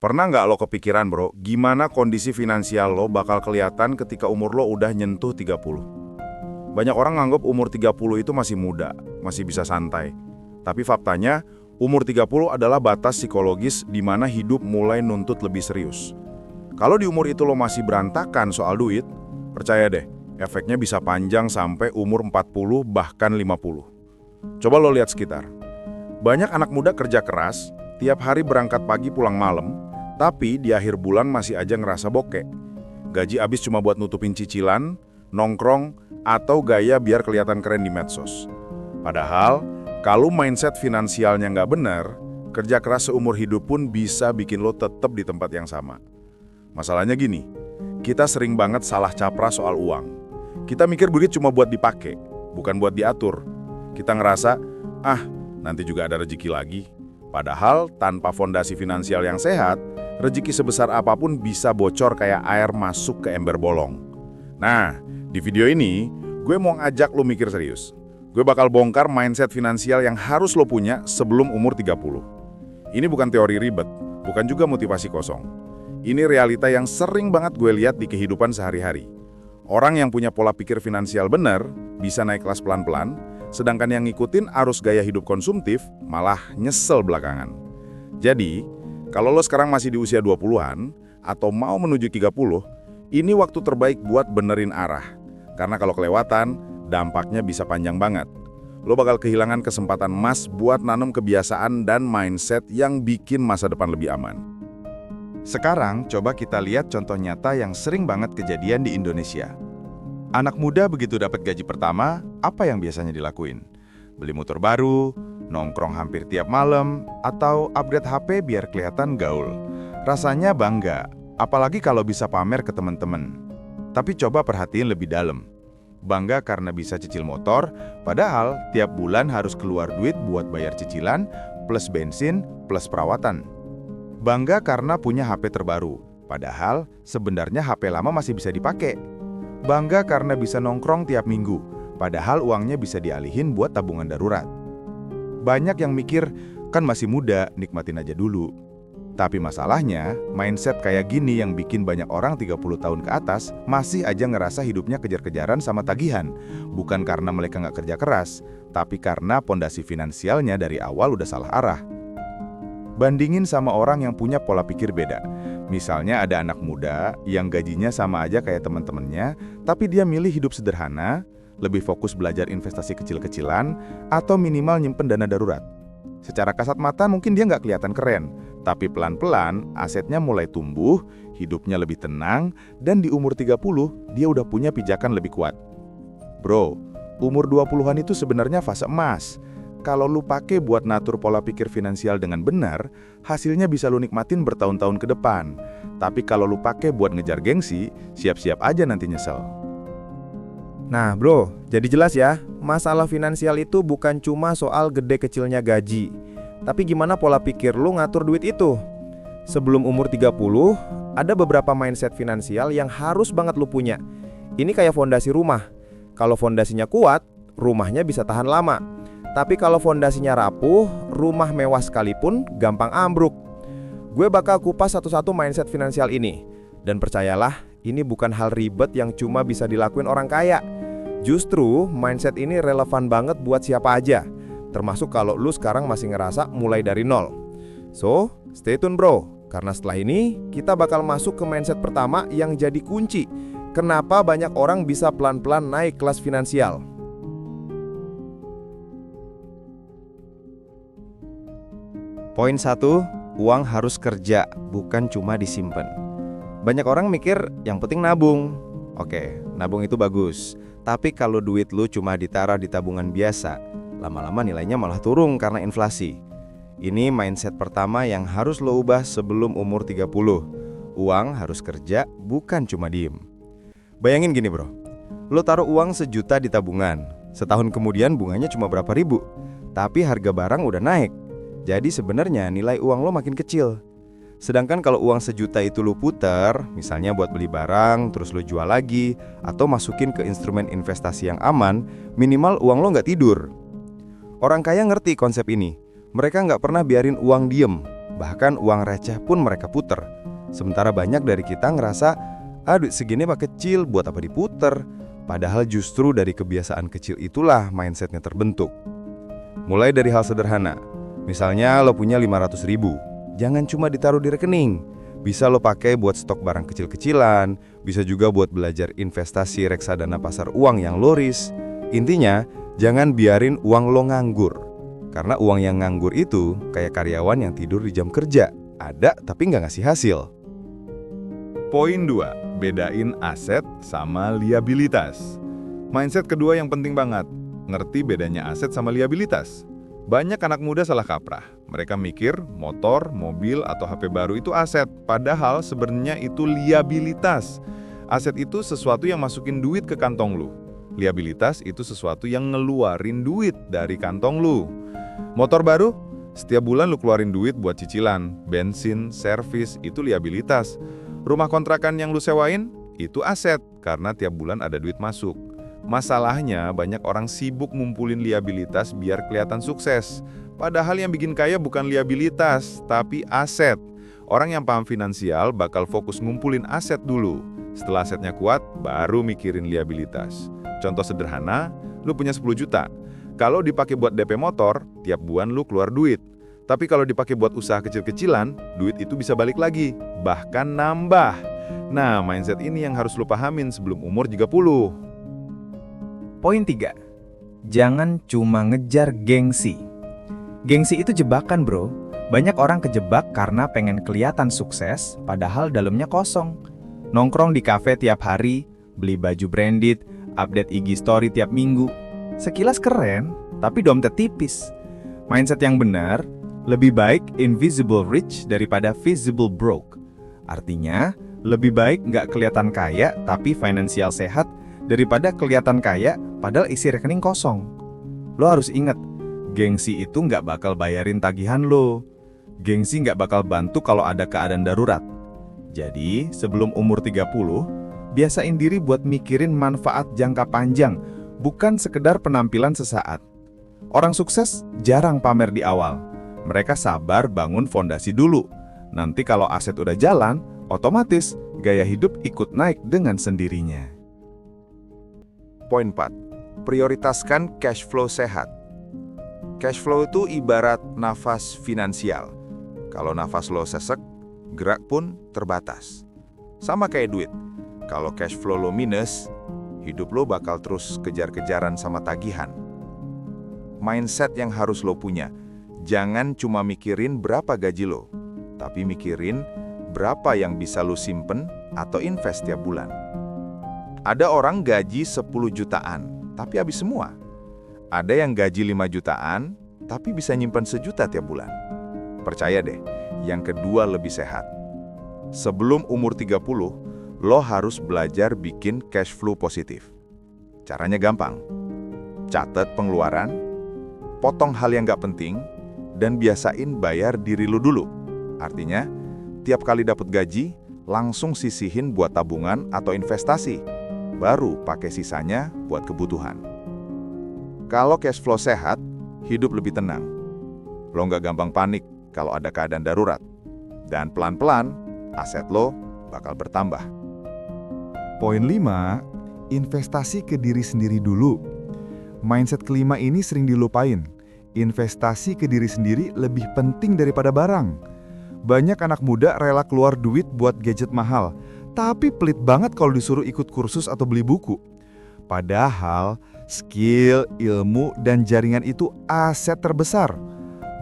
Pernah nggak lo kepikiran bro, gimana kondisi finansial lo bakal kelihatan ketika umur lo udah nyentuh 30? Banyak orang nganggap umur 30 itu masih muda, masih bisa santai. Tapi faktanya, umur 30 adalah batas psikologis di mana hidup mulai nuntut lebih serius. Kalau di umur itu lo masih berantakan soal duit, percaya deh, efeknya bisa panjang sampai umur 40 bahkan 50. Coba lo lihat sekitar. Banyak anak muda kerja keras, tiap hari berangkat pagi pulang malam, tapi di akhir bulan masih aja ngerasa bokek. Gaji habis cuma buat nutupin cicilan, nongkrong, atau gaya biar kelihatan keren di medsos. Padahal, kalau mindset finansialnya nggak benar, kerja keras seumur hidup pun bisa bikin lo tetap di tempat yang sama. Masalahnya gini, kita sering banget salah kaprah soal uang. Kita mikir duit cuma buat dipakai, bukan buat diatur. Kita ngerasa, nanti juga ada rezeki lagi. Padahal, tanpa fondasi finansial yang sehat, rezeki sebesar apapun bisa bocor kayak air masuk ke ember bolong. Nah, di video ini, gue mau ngajak lo mikir serius. Gue bakal bongkar mindset finansial yang harus lo punya sebelum umur 30. Ini bukan teori ribet, bukan juga motivasi kosong. Ini realita yang sering banget gue lihat di kehidupan sehari-hari. Orang yang punya pola pikir finansial benar, bisa naik kelas pelan-pelan, sedangkan yang ngikutin arus gaya hidup konsumtif malah nyesel belakangan. Jadi, kalau lo sekarang masih di usia 20-an, atau mau menuju 30, ini waktu terbaik buat benerin arah. Karena kalau kelewatan, dampaknya bisa panjang banget. Lo bakal kehilangan kesempatan emas buat nanam kebiasaan dan mindset yang bikin masa depan lebih aman. Sekarang, coba kita lihat contoh nyata yang sering banget kejadian di Indonesia. Anak muda begitu dapat gaji pertama, apa yang biasanya dilakuin? Beli motor baru, nongkrong hampir tiap malam, atau upgrade HP biar kelihatan gaul. Rasanya bangga, apalagi kalau bisa pamer ke teman-teman. Tapi coba perhatiin lebih dalam. Bangga karena bisa cicil motor, padahal tiap bulan harus keluar duit buat bayar cicilan, plus bensin, plus perawatan. Bangga karena punya HP terbaru, padahal sebenarnya HP lama masih bisa dipakai. Bangga karena bisa nongkrong tiap minggu, padahal uangnya bisa dialihin buat tabungan darurat. Banyak yang mikir, kan masih muda, nikmatin aja dulu. Tapi masalahnya, mindset kayak gini yang bikin banyak orang 30 tahun ke atas masih aja ngerasa hidupnya kejar-kejaran sama tagihan. Bukan karena mereka nggak kerja keras, tapi karena pondasi finansialnya dari awal udah salah arah. Bandingin sama orang yang punya pola pikir beda. Misalnya ada anak muda yang gajinya sama aja kayak teman-temannya, tapi dia milih hidup sederhana, lebih fokus belajar investasi kecil-kecilan, atau minimal nyimpen dana darurat. Secara kasat mata mungkin dia nggak kelihatan keren, tapi pelan-pelan asetnya mulai tumbuh, hidupnya lebih tenang, dan di umur 30 dia udah punya pijakan lebih kuat. Bro, umur 20-an itu sebenarnya fase emas. Kalau lu pakai buat natur pola pikir finansial dengan benar, hasilnya bisa lu nikmatin bertahun-tahun ke depan. Tapi kalau lu pakai buat ngejar gengsi, siap-siap aja nanti nyesel. Nah bro, jadi jelas ya, masalah finansial itu bukan cuma soal gede kecilnya gaji, tapi gimana pola pikir lu ngatur duit itu. Sebelum umur 30, ada beberapa mindset finansial yang harus banget lu punya. Ini kayak fondasi rumah. Kalau fondasinya kuat, rumahnya bisa tahan lama. Tapi kalau fondasinya rapuh, rumah mewah sekalipun gampang ambruk. Gue bakal kupas satu-satu mindset finansial ini. Dan percayalah, ini bukan hal ribet yang cuma bisa dilakuin orang kaya. Justru, mindset ini relevan banget buat siapa aja. Termasuk kalau lu sekarang masih ngerasa mulai dari nol. So, stay tune bro. Karena setelah ini, kita bakal masuk ke mindset pertama yang jadi kunci. Kenapa banyak orang bisa pelan-pelan naik kelas finansial. Poin 1, uang harus kerja, bukan cuma disimpan. Banyak orang mikir yang penting nabung. Oke, nabung itu bagus. Tapi kalau duit lu cuma ditaruh di tabungan biasa, lama-lama nilainya malah turun karena inflasi. Ini mindset pertama yang harus lo ubah sebelum umur 30. Uang harus kerja, bukan cuma diem. Bayangin gini bro, lo taruh uang 1 juta di tabungan. Setahun kemudian bunganya cuma berapa ribu. Tapi harga barang udah naik. Jadi sebenarnya nilai uang lo makin kecil. Sedangkan kalau uang 1 juta itu lo puter, misalnya buat beli barang, terus lo jual lagi, atau masukin ke instrumen investasi yang aman, minimal uang lo nggak tidur. Orang kaya ngerti konsep ini. Mereka nggak pernah biarin uang diem. Bahkan uang receh pun mereka puter. Sementara banyak dari kita ngerasa, duit segini mah kecil, buat apa diputer? Padahal justru dari kebiasaan kecil itulah mindsetnya terbentuk. Mulai dari hal sederhana. Misalnya lo punya 500 ribu, jangan cuma ditaruh di rekening. Bisa lo pakai buat stok barang kecil-kecilan, bisa juga buat belajar investasi reksadana pasar uang yang loris. Intinya, jangan biarin uang lo nganggur. Karena uang yang nganggur itu kayak karyawan yang tidur di jam kerja. Ada tapi nggak ngasih hasil. Poin 2, bedain aset sama liabilitas. Mindset kedua yang penting banget, ngerti bedanya aset sama liabilitas. Banyak anak muda salah kaprah. Mereka mikir motor, mobil, atau HP baru itu aset, padahal sebenarnya itu liabilitas. Aset itu sesuatu yang masukin duit ke kantong lu. Liabilitas itu sesuatu yang ngeluarin duit dari kantong lu. Motor baru, setiap bulan lu keluarin duit buat cicilan, bensin, servis, itu liabilitas. Rumah kontrakan yang lu sewain, itu aset, karena tiap bulan ada duit masuk. Masalahnya, banyak orang sibuk ngumpulin liabilitas biar kelihatan sukses. Padahal yang bikin kaya bukan liabilitas, tapi aset. Orang yang paham finansial bakal fokus ngumpulin aset dulu. Setelah asetnya kuat, baru mikirin liabilitas. Contoh sederhana, lu punya 10 juta. Kalau dipakai buat DP motor, tiap bulan lu keluar duit. Tapi kalau dipakai buat usaha kecil-kecilan, duit itu bisa balik lagi, bahkan nambah. Nah, mindset ini yang harus lu pahamin sebelum umur 30. Poin 3. Jangan cuma ngejar gengsi. Gengsi itu jebakan, bro. Banyak orang kejebak karena pengen kelihatan sukses, padahal dalamnya kosong. Nongkrong di kafe tiap hari, beli baju branded, update IG story tiap minggu. Sekilas keren, tapi dompet tipis. Mindset yang benar, lebih baik invisible rich daripada visible broke. Artinya, lebih baik nggak kelihatan kaya tapi finansial sehat daripada kelihatan kaya padahal isi rekening kosong. Lo harus ingat, gengsi itu nggak bakal bayarin tagihan lo. Gengsi nggak bakal bantu kalau ada keadaan darurat. Jadi, sebelum umur 30, biasain diri buat mikirin manfaat jangka panjang, bukan sekedar penampilan sesaat. Orang sukses jarang pamer di awal. Mereka sabar bangun fondasi dulu. Nanti kalau aset udah jalan, otomatis gaya hidup ikut naik dengan sendirinya. Poin 4. Prioritaskan cash flow sehat. Cash flow itu ibarat nafas finansial. Kalau nafas lo sesek, gerak pun terbatas. Sama kayak duit. Kalau cash flow lo minus, hidup lo bakal terus kejar-kejaran sama tagihan. Mindset yang harus lo punya, jangan cuma mikirin berapa gaji lo, tapi mikirin berapa yang bisa lo simpen atau invest tiap bulan. Ada orang gaji 10 jutaan, tapi habis semua. Ada yang gaji 5 jutaan, tapi bisa nyimpan 1 juta tiap bulan. Percaya deh, yang kedua lebih sehat. Sebelum umur 30, lo harus belajar bikin cash flow positif. Caranya gampang. Catat pengeluaran, potong hal yang gak penting, dan biasain bayar diri lo dulu. Artinya, tiap kali dapat gaji, langsung sisihin buat tabungan atau investasi. Baru pakai sisanya buat kebutuhan. Kalau cash flow sehat, hidup lebih tenang. Lo nggak gampang panik kalau ada keadaan darurat. Dan pelan-pelan, aset lo bakal bertambah. Poin 5, investasi ke diri sendiri dulu. Mindset kelima ini sering dilupain. Investasi ke diri sendiri lebih penting daripada barang. Banyak anak muda rela keluar duit buat gadget mahal, tapi pelit banget kalau disuruh ikut kursus atau beli buku. Padahal, skill, ilmu, dan jaringan itu aset terbesar.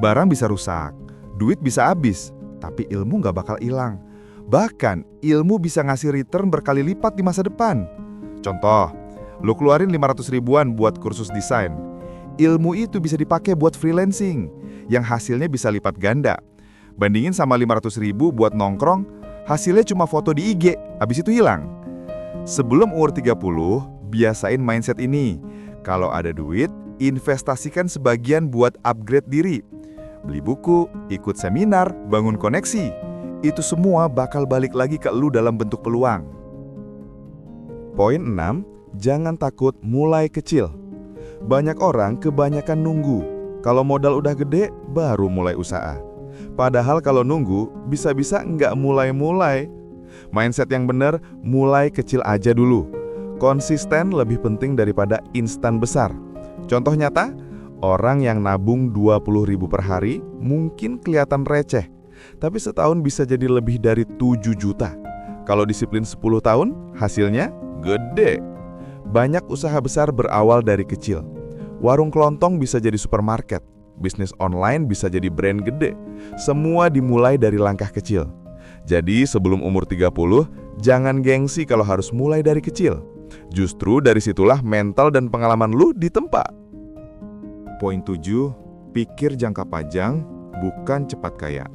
Barang bisa rusak, duit bisa habis, tapi ilmu nggak bakal hilang. Bahkan, ilmu bisa ngasih return berkali lipat di masa depan. Contoh, lo keluarin 500 ribuan buat kursus desain. Ilmu itu bisa dipakai buat freelancing, yang hasilnya bisa lipat ganda. Bandingin sama 500 ribu buat nongkrong, hasilnya cuma foto di IG, habis itu hilang. Sebelum umur 30, biasain mindset ini. Kalau ada duit, investasikan sebagian buat upgrade diri. Beli buku, ikut seminar, bangun koneksi. Itu semua bakal balik lagi ke lu dalam bentuk peluang. Poin 6, jangan takut mulai kecil. Banyak orang kebanyakan nunggu. Kalau modal udah gede, baru mulai usaha. Padahal kalau nunggu, bisa-bisa nggak mulai-mulai. Mindset yang benar, mulai kecil aja dulu. Konsisten lebih penting daripada instan besar. Contoh nyata, orang yang nabung 20.000 per hari mungkin kelihatan receh, tapi setahun bisa jadi lebih dari 7 juta. Kalau disiplin 10 tahun, hasilnya gede. Banyak usaha besar berawal dari kecil. Warung kelontong bisa jadi supermarket, bisnis online bisa jadi brand gede. Semua dimulai dari langkah kecil. Jadi sebelum umur 30, jangan gengsi kalau harus mulai dari kecil. Justru dari situlah mental dan pengalaman lu ditempa. Poin 7, pikir jangka panjang, bukan cepat kaya.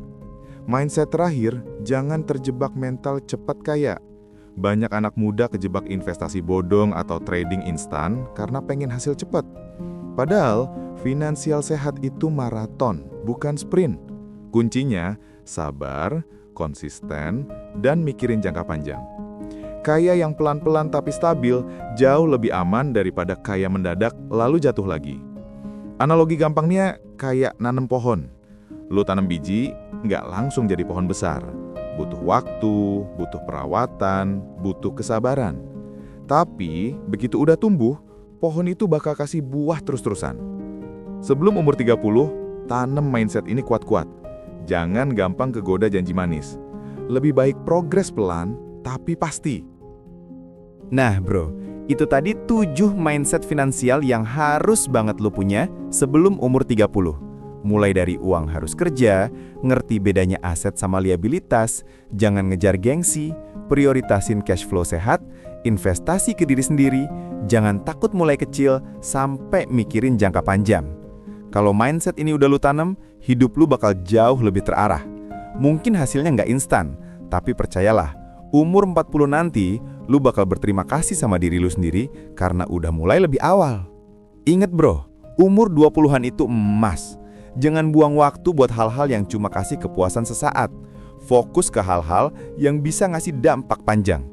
Mindset terakhir, jangan terjebak mental cepat kaya. Banyak anak muda kejebak investasi bodong atau trading instan karena pengen hasil cepat. Padahal, finansial sehat itu maraton, bukan sprint. Kuncinya, sabar, konsisten, dan mikirin jangka panjang. Kaya yang pelan-pelan tapi stabil jauh lebih aman daripada kaya mendadak lalu jatuh lagi. Analogi gampangnya kayak nanam pohon. Lu tanam biji, nggak langsung jadi pohon besar. Butuh waktu, butuh perawatan, butuh kesabaran. Tapi begitu udah tumbuh, pohon itu bakal kasih buah terus-terusan. Sebelum umur 30, tanam mindset ini kuat-kuat. Jangan gampang kegoda janji manis. Lebih baik progres pelan, tapi pasti. Nah bro, itu tadi 7 mindset finansial yang harus banget lo punya sebelum umur 30. Mulai dari uang harus kerja, ngerti bedanya aset sama liabilitas, jangan ngejar gengsi, prioritasin cash flow sehat, investasi ke diri sendiri, jangan takut mulai kecil sampai mikirin jangka panjang. Kalau mindset ini udah lu tanam, hidup lu bakal jauh lebih terarah. Mungkin hasilnya nggak instan, tapi percayalah, umur 40 nanti, lu bakal berterima kasih sama diri lu sendiri karena udah mulai lebih awal. Ingat bro, umur 20-an itu emas. Jangan buang waktu buat hal-hal yang cuma kasih kepuasan sesaat. Fokus ke hal-hal yang bisa ngasih dampak panjang.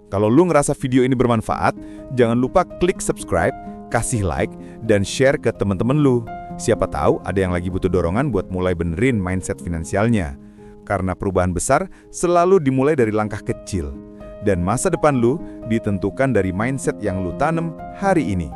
Kalau lu ngerasa video ini bermanfaat, jangan lupa klik subscribe, kasih like, dan share ke teman-teman lu. Siapa tahu ada yang lagi butuh dorongan buat mulai benerin mindset finansialnya. Karena perubahan besar selalu dimulai dari langkah kecil. Dan masa depan lu ditentukan dari mindset yang lu tanam hari ini.